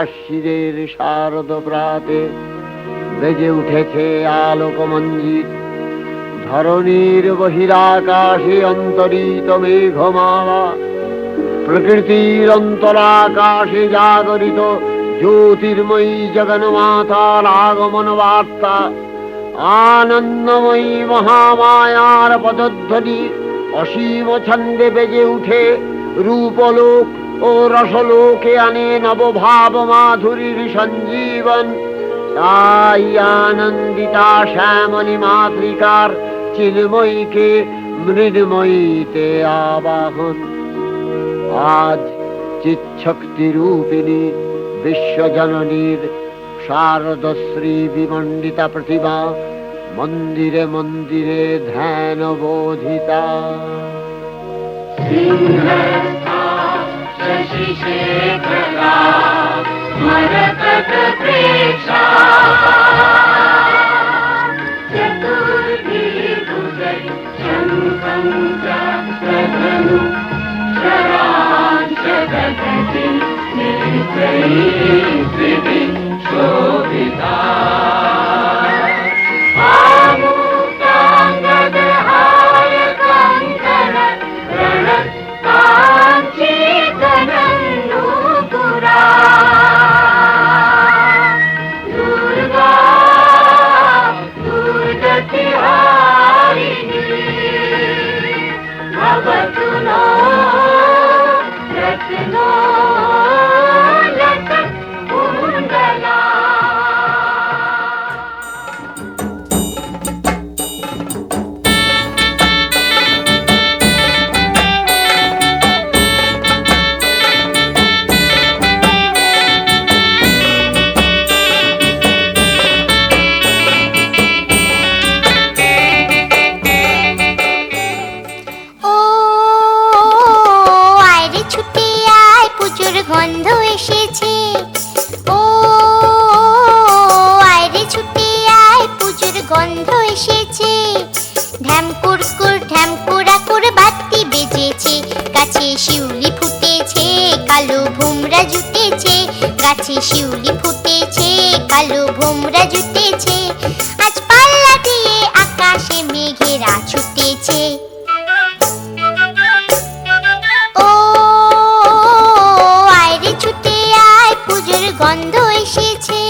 আশ্বিনের শারদ প্রাতে বেজে উঠেছে আলোকমঞ্জিত, ধরণীর বহিরাকাশে অন্তরিত মেঘমালা, প্রকৃতির অন্তরাকাশে জাগরিত জ্যোতির্ময়ী জগন্মাতার আগমন বার্তা, আনন্দময়ী মহামায়ার পদধ্বনি অসীম ছন্দে বেজে উঠে রূপলোক ও রসলোকে আনে নবভাব মাধুরীর সঞ্জীবন। তাই আনন্দিতা শ্যামলী মাতৃকার চিন্ময়ীকে মৃন্ময়ীতে আবাহন। আজ চিৎশক্তি রূপিণী বিশ্বজননীর শারদশ্রী বিমণ্ডিতা প্রতিমা মন্দিরে মন্দিরে ধ্যান বোধিতা। গাছে শিউলি ফুটেছে, কালো ভোমরা জুটেছে, আজ পাল্লা দিয়ে আকাশে মেঘেরা ছুটেছে। ও আয় রে ছুটে আয়, পুজোর গন্ধ এসেছে।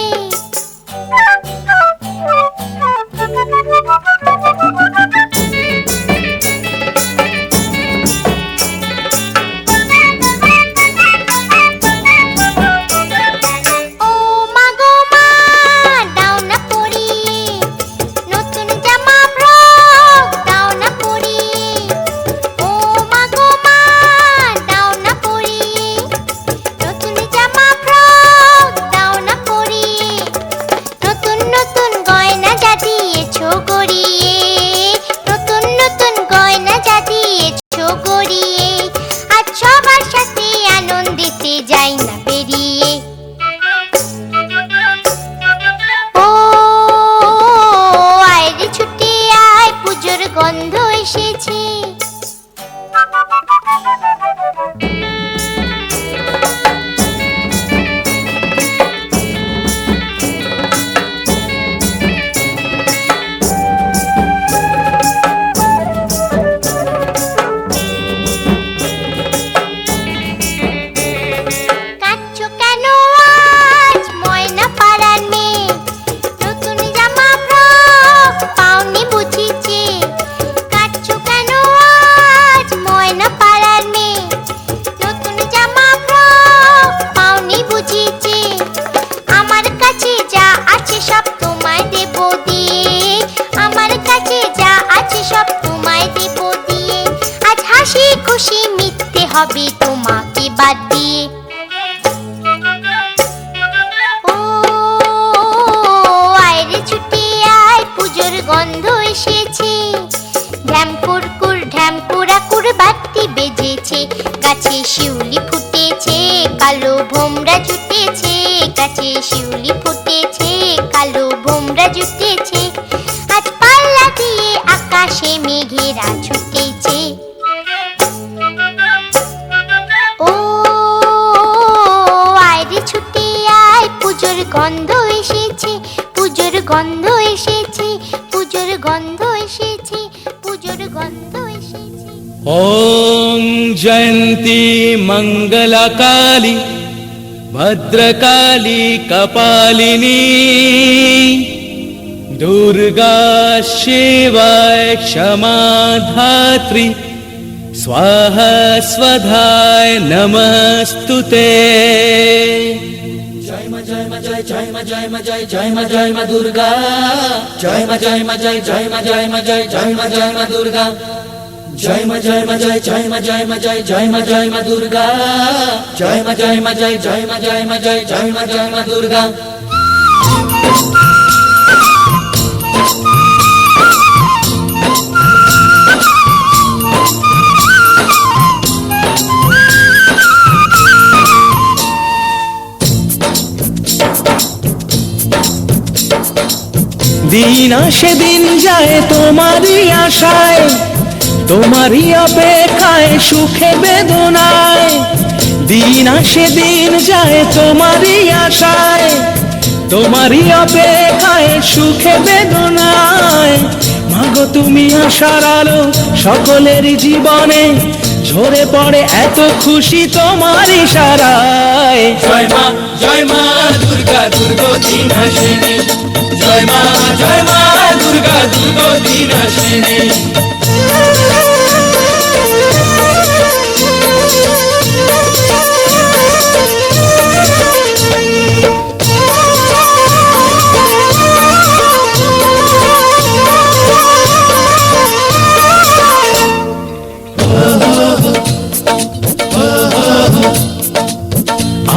হবে তোমাকে বাদ দিয়ে। ও আয় রে ছুটে আয়, পুজোর গন্ধ এসেছে। ঢ্যাম কুরকুর ঢ্যাম কুড়াকুর বাতি বেজেছে। গাছে শিউলি ফুটেছে, কালো ভোমরা জুটেছে। গাছে শিউলি ফুটেছে, কালো ভোমরা জুটেছে। আজ পাল্লা দিয়ে আকাশে মেঘেরা ছুটেছে। ও আয় রে ছুটে আয়, পুজোর গন্ধ এসেছে। পুজোর গন্ধ এসেছে, পুজোর গন্ধ এসেছে, পুজোর গন্ধ এসেছে। ওং জয়ন্তী মঙ্গলকালী ভদ্রকালী কপালিনী দুর্গা শিবায় ক্ষমা ধাত্রী स्वाहा स्वधाय नमस्तुते। जय मा जय मा जय जय मा जय मा जय जय मा जय मा दुर्गा। जय मा जय मा जय जय मा जय मा जय जय मा जय मा दुर्गा। जय मा जय मा जय जय मा जय मा जय जय मा जय मा दुर्गा। जय मा जय मा जय जय मा जय मा जय जय मा जय मा दुर्गा। দিন আসে দিন যায় তোমারই আশায়, তোমারই অপেক্ষায় সুখে বেদনায়। দিন আসে দিন যায় তোমারই আশায়, তোমারই অপেক্ষায় সুখে বেদনায়। মাগো তুমি আশার আলো সকলের জীবনে, ঝরে পড়ে এত খুশি তোমার ইশারায়। জয় মা দুর্গা দুর্গতি নাশিনী। জয় মা দুর্গা দুর্গতি নাশিনী।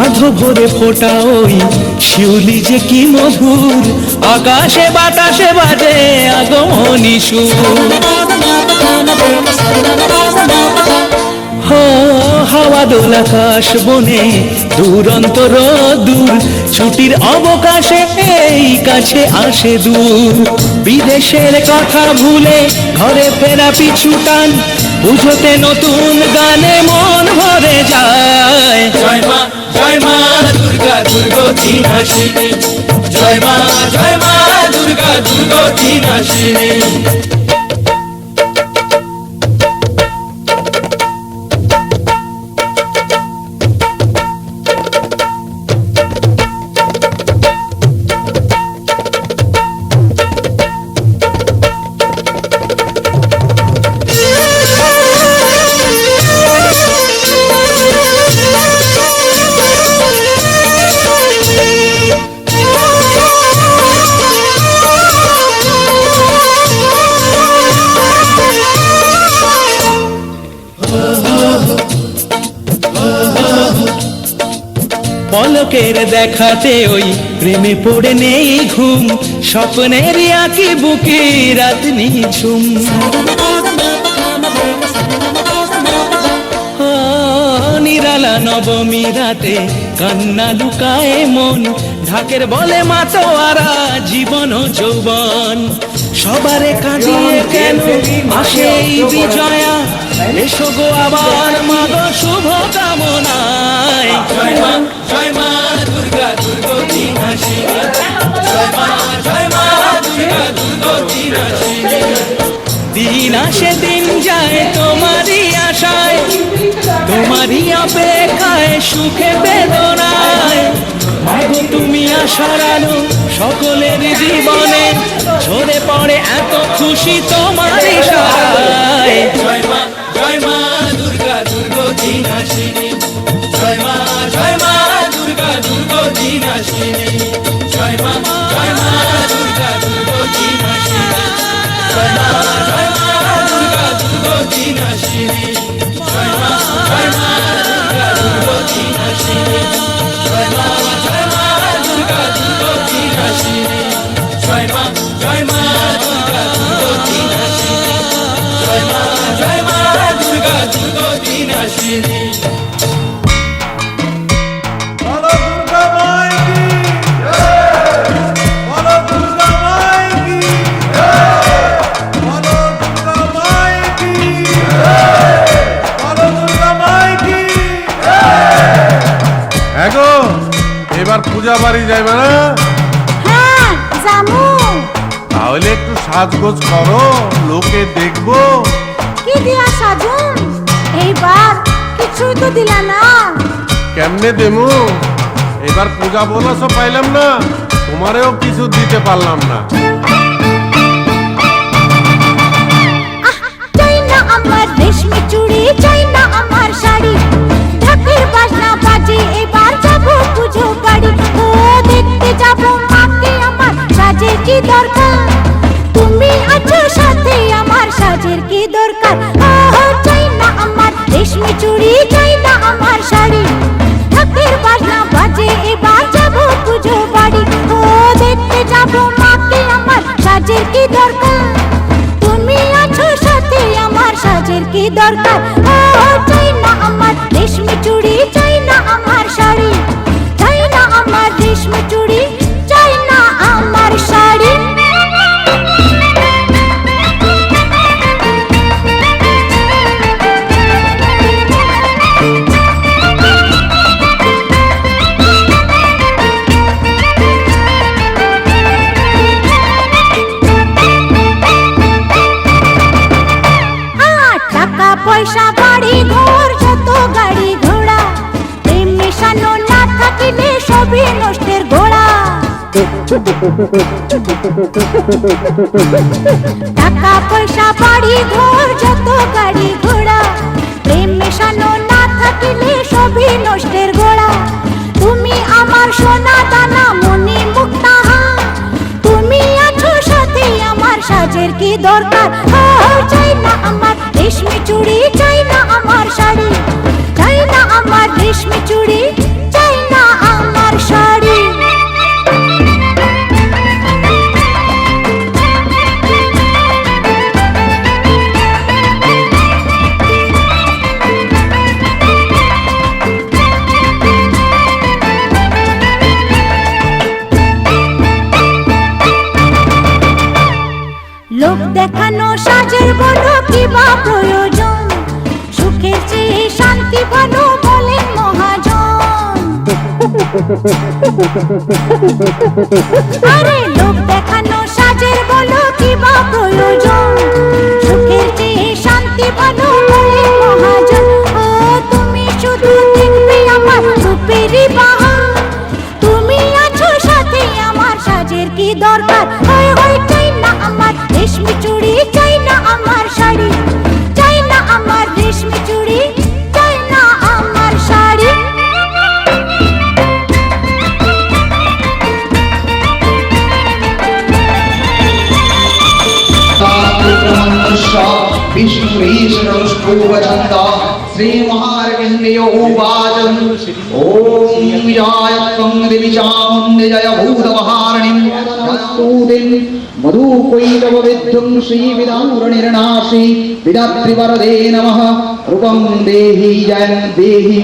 আধো ভরে ফোটা ওই শিউলি যে কি মধুর, আকাশে বাতাসে বাজে আগমনী সুর। হাওয়া দোল আকাশ বনে দুরন্ত দূর, ছুটির অবকাশে এই কাছে আসে দূর। বিদেশের কথা ভুলে ঘরে ফেরা পিছু টান, বুঝতে নতুন গানে মন ভরে যায়। জয় মা দুর্গা দুর্গতি নাশিনী। জয় মা দুর্গা দুর্গতি নাশিনী। পলকের দেখাতে ওই প্রেমে পড়ে নেই ঘুম, স্বপ্নের আঁকি বুকে রাত নিঝুম। নিরালা নবমী রাতে কান্না লুকায় মন, ঢাকের বলে মাতোয়ারা জীবন যৌবন। সবারে কাঁদিয়ে কেন আসে এই বিজয়া, এসো গো আবার মাগো শুভ কামনায়। জয় মা দুর্গা দুর্গতি নাশিনী। জয় মা দুর্গা দুর্গতি নাশিনী। দিন আসে দিন যায় তোমারই আশায়, তোমারই অপেক্ষায় সুখে বেদনায়। মাগো তুমি আশার আলো সকলের জীবনে, ঝরে পড়ে এত খুশি তোমার ইশারায়। জয় মা দুর্গা দুর্গতি নাশিনী। জয় মা দুর্গা দুর্গতি নাশিনী। জয় মা দুর্গা দুর্গতি নাশিনী। জয় মা দুর্গা দুর্গতি নাশিনী। জয় মা নাশিনী জয় মা দুর্গা দুর্গতি নাশিনী জয় মা দুর্গা দুর্গতি নাশিনী জয় মা দুর্গা দুর্গতি নাশিনী বলো দুর্গা মাই কি বলো দুর্গা মাই কি বলো দুর্গা মাই কি বলো দুর্গা মাই কি এগো এবার পূজা বাড়ি যাইবে না? হ্যাঁ জামু। তাহলে একটু সাজগোজ করো, লোকে দেখবো। কি দিয়া সাজুন? এইবার কিছুই তো দিলা না। কেমনে দেমু? এবার পূজা বোনাসও পাইলাম না, তোমারেও কিছু দিতে পারলাম না। চাই না আমার রেশমি চুড়ি, চাই না আমার শাড়ি, ঢাকের বাজনা বাজে এবার যাবো পুজো বাড়ি। ও দেখতে যাবো মাকে আমার, সাজের কি দরকার? তুমি আছো সাথে আমার, সাজের কি দরকার? ও চাই না আমার রেশমি চুড়ি, চাই না আমার শাড়ি, ঢাকের বাজনা বাজে এবার যাবো পুজো বাড়ি। ও দেখতে যাবো মাকে আমার, সাজের কি দরকার? তুমি আছো সাথে আমার, সাজের কি দরকার? ও চাই না আমার রেশমি চুড়ি, চাই না আমার শাড়ি, চাই না আমার রেশমি চুড়ি, চাই না আমার শাড়ি। টাকা পয়সা বাড়ি ঘর যত গাড়ি ঘোড়া, প্রেম মেশানো না থাকিলে সবই নষ্টের ঘোড়া। টাকা পয়সা বাড়ি ঘর যত গাড়ি ঘোড়া, প্রেম মেশানো না থাকিলে সবই নষ্টের ঘোড়া। তুমি আমার সোনা দানা মনি মুক্তা, তুমি আছো সাথে আমার, সাজের কি দরকার? ও চাই না আমার রেশমি চুড়ি, চাই না আমার শাড়ি, চাই না আমার রেশমি চুড়ি, চাই না আমার শাড়ি। লোক দেখানো সাজের বলো কি বা প্রয়োজন? সুখের চেয়ে শান্তি ভালো বলেন মহাজন। আরে লোক দেখানো সাজের বলো কি বা প্রয়োজন? সুখের চেয়ে শান্তি ভালো বলেন মহাজন। ও তুমি শুধু দেখবে আমার রূপেরই বাহার, তুমি আছো সাথে আমার, সাজের কি দরকার? হয় হয় চাই না আমার রেশমি চুড়ি, চাই না আমার শাড়ি, চাই না আমার রেশমি চুড়ি, চাই না আমার শাড়ি। श्री महारविंदयो उवाच ओम विजय देवी चामुंडे जय भूतमहारणिं स्तुतिं मधुकैटव विद्धं श्री विदारणिर्नाशी विदात्रिवरदे नमः रूपं देहि जयं देहि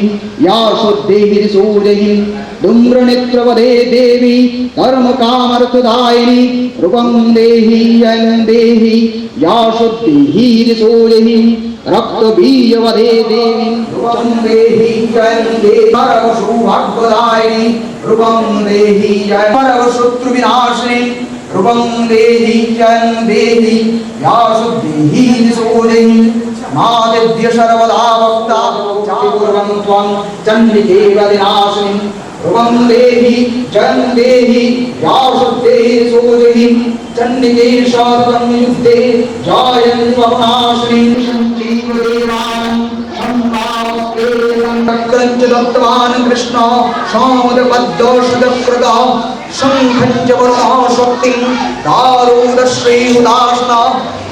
या शुद्धेहि सूर्यहि धूम्रनेत्रवदे देवी कर्मकामर्थदायिनी रूपं देहि जयं देहि या शुद्धेहि सूर्यहि रक्तबीजवदे देवी रूपं देहि जयं देहि सर्वसौभाग्यदायिनी रूपं देहि जयं सर्वशत्रुविनाशिनी रूपं देहि जयं देहि या शुद्धिः सूर्यहि मादिभ्य सर्वदा वक्ता चाकुर्वं त्वं चण्डिके वदिनाशिनी रूपं देहि जयं देहि या शुद्धिः सूर्यहि चण्डिके शतं युद्धे जयं वपुनाशिनी दत्तवान् कृष्ण समुद्रबद्धोषदकृत शङ्खञ्च वरुणशक्तिं दारुदश्रीहुदासन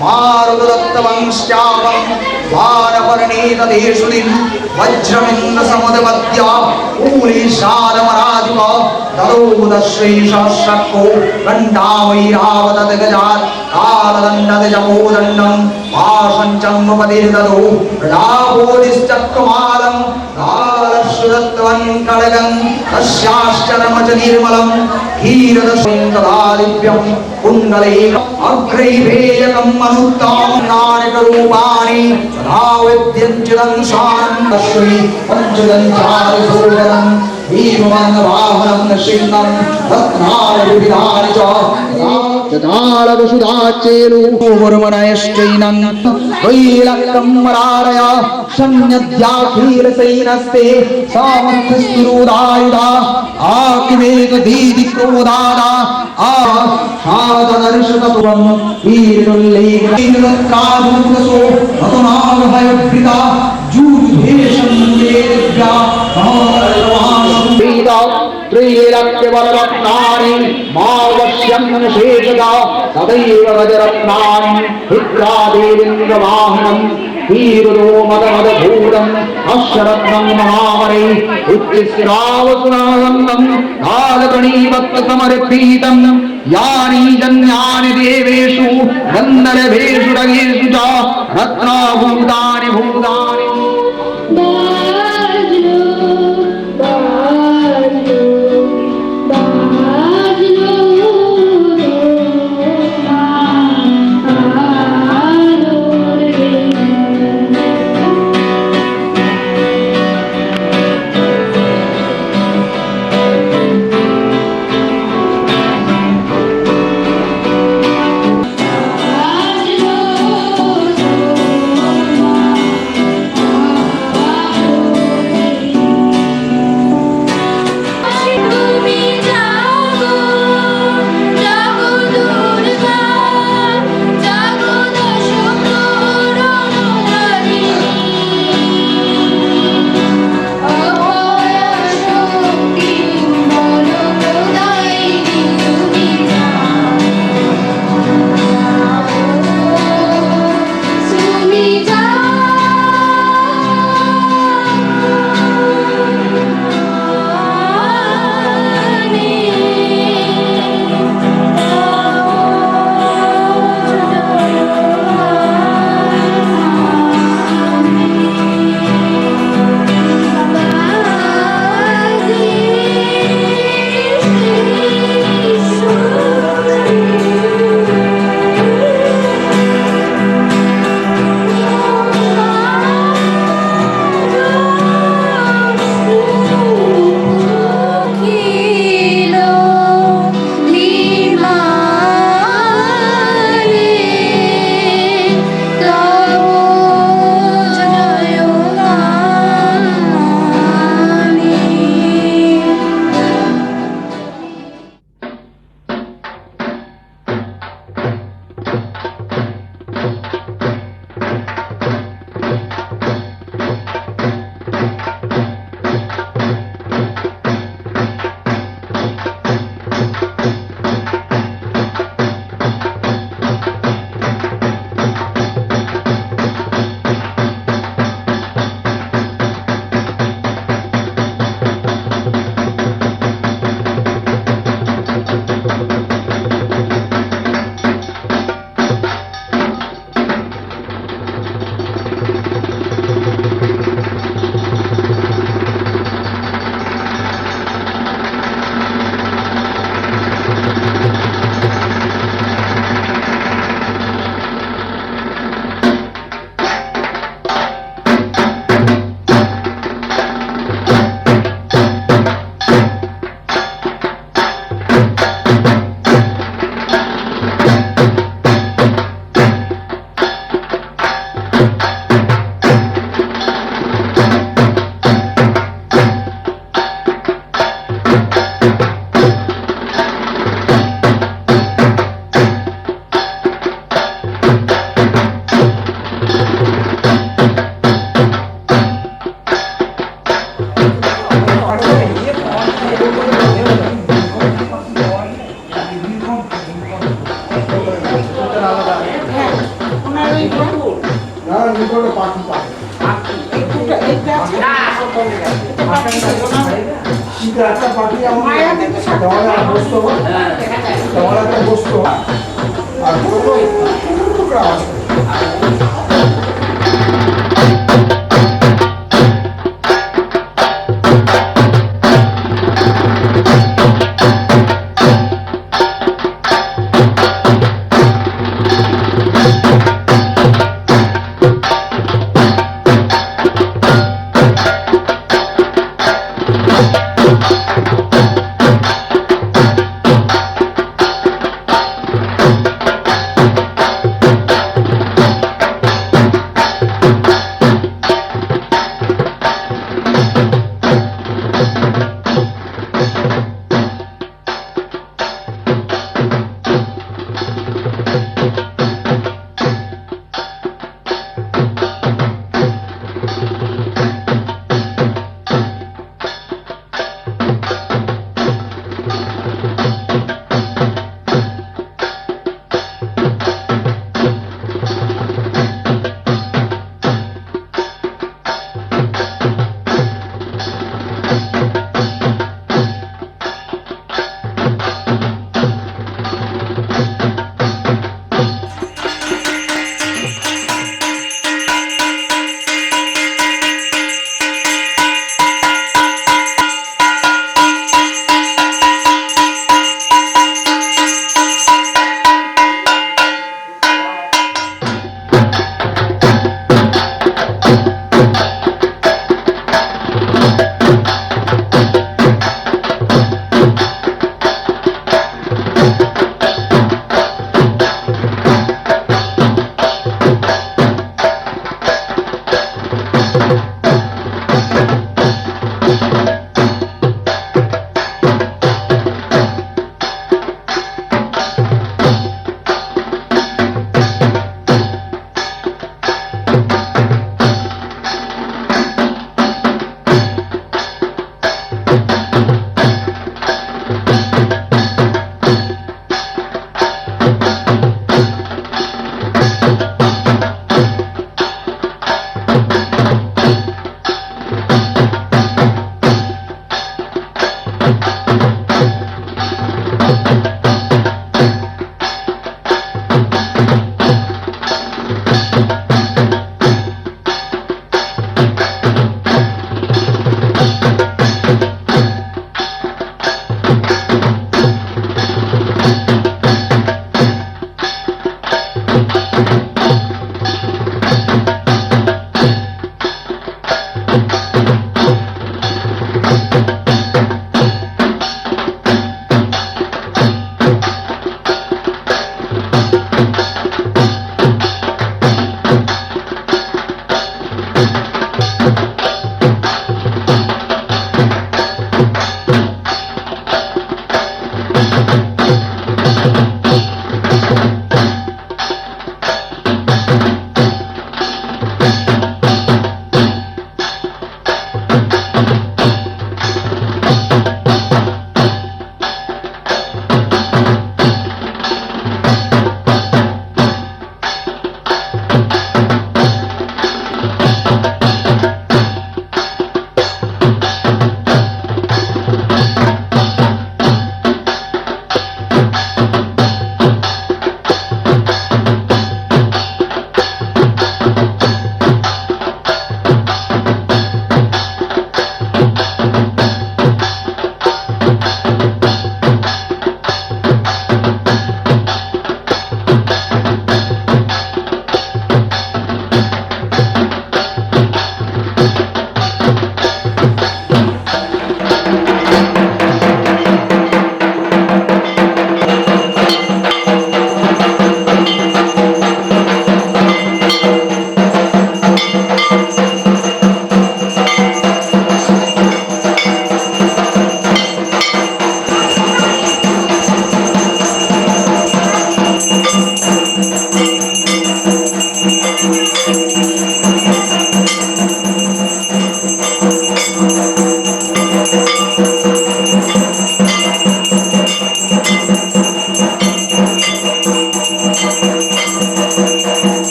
मारुतदत्तवंश्चापं वारवर्णे तदेशुदिन् वज्रमिन्द्र समुदमध्य ऊलीशालमराजिव तदोदश्रीशस्रको गण्डावैरावतगजात् कालदण्डजमोदण्डं पाशञ्चम्बपतिर्ददो रावोदिश्चक्रमालं कालश्रुदत्वन् खड्गं तस्याश्चरमच निर्मलं क्षीरदशं तदादिव्यं कुण्डलैक अग्रैवेयकं मनुत्तां नारकरूपाणि राविद्यञ्चिदं शान्तश्री पञ्चदञ्चारिसूदनं भीमवन्नवाहनं नृसिंहं रत्नाविविधानि च चेलुवर्मणयश्चैनं वैलक्कम्मरारय सन्न्यद्याखीलसैनस्ते सामर्थ्यस्तुरुदायुधा आकिमेकदीदिक्रोदादा आदनर्शतत्वं वीरुल्लेखकादुकसो नतनागभयभृता जूभेषं देव्या त्रैलक्यवररत्नानि मावश्यन्नशेषदा तदैव गजरत्नानि हित्रादेवेन्द्रवाहनं वीररोमदमदभूतं अश्वरत्नं महावरे उत्तिस्रावसुनानन्दं कालकणीवत्तसमर्पीतं यानि जन्यानि देवेषु गन्धर्वेषु रगेषु च रत्नाभूतानि भूतानि করে পাখি পাবে শীতের একটা পাখি আমার দেওয়ালে বসত দেওয়ালে একটা বসত আর টুকরা আছে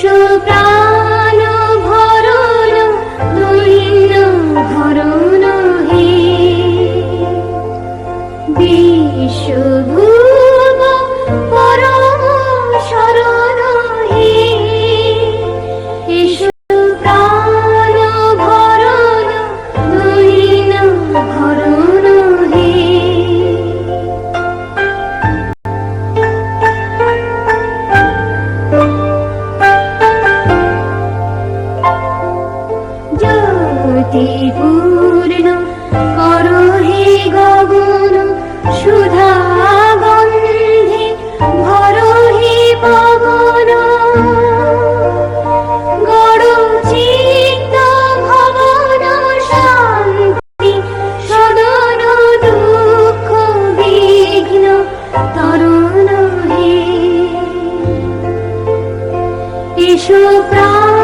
এসো প্রাণ ভরণ দৈন্য ভরণ হে বিশ্বভুব পরম শরণ হে এসো প্রাণ ভরণ দৈন্য ভরণ হে জ্যোতি পূর্ণ করো হে গগন সুধা গন্ধে ভরো হে পবন গড় চিত্ত ভবন শান্তি সদন দুঃখ বিঘ্ন তরুণ হে এসো প্রাণ